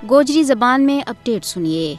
گوجری زبان میں اپڈیٹ سنیے۔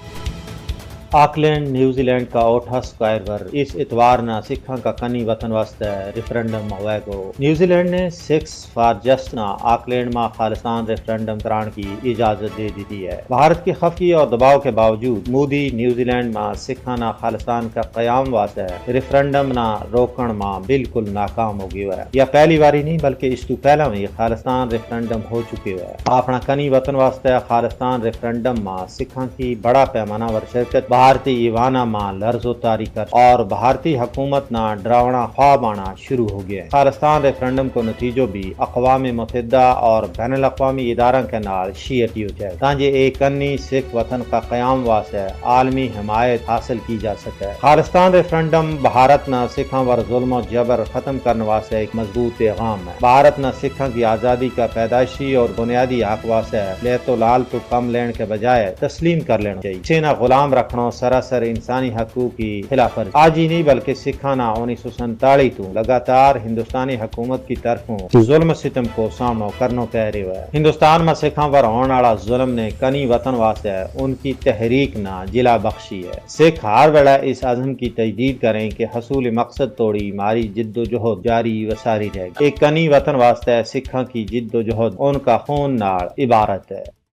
آکلینڈ نیوزی لینڈ کا اوٹھا سکائر پر اس اتوار نہ سکھاں کا کنی وطن واسطے ریفرنڈم ہوئے گو۔ نیوزی لینڈ نے سکس فار جسٹ نہ آکلینڈ میں خالصان ریفرنڈم کران کی اجازت دے دی ہے۔ بھارت کی خفگی اور دباؤ کے باوجود مودی نیوزی لینڈ میں سکھاں نہ خالصان کا قیام واسطے ریفرنڈم نہ روکن میں بالکل ناکام ہو گیا ہے۔ یہ پہلی باری نہیں بلکہ اس تو پہلا میں خالصان ریفرنڈم ہو چکے ہے۔ اپنا کنی وطن واسطے خالصان ریفرنڈم میں سکھاں کی بڑا پیمانہ پر شرکت بھارتی ایوانا ماں لرز و تاری کر اور بھارتی حکومت نہ ڈراونا خواب آنا شروع ہو گیا ہے۔ خالصان ریفرنڈم کو نتیجوں بھی اقوام متحدہ اور بین الاقوامی اداروں کے نال شیئر ہو جائے تاکہ ایک کنی سکھ وطن کا قیام واسطے عالمی حمایت حاصل کی جا سکے۔ خالصان ریفرنڈم بھارت نہ سکھاں پر ظلم و جبر ختم کرنے واسطے ایک مضبوط پیغام ہے۔ بھارت نہ سکھاں کی آزادی کا پیدائشی اور بنیادی حق واسطے لے تو لال تو کم لین کے بجائے تسلیم کر لینا چاہیے۔ اسے نہ غلام رکھنا سراسر انسانی حقوق کی خلاف ورزی آج ہی نہیں بلکہ سکھاں نہ 1947 تو لگاتار ہندوستانی حکومت کی طرفوں ظلم ستم کو سامنا کرنا پہ رہے ہوئے۔ ہندوستان میں سکھاں پر ہونے والا ظلم نے کنی وطن واسطے ان کی تحریک نہ جلا بخشی ہے۔ سکھ ہر ویلے اس عزم کی تجدید کریں کہ حصول مقصد توڑی ماری جد و جہد جاری و ساری رہے گی۔ ایک کنی وطن واسطے سکھاں کی جد و جہد ان کا خون نال عبارت ہے۔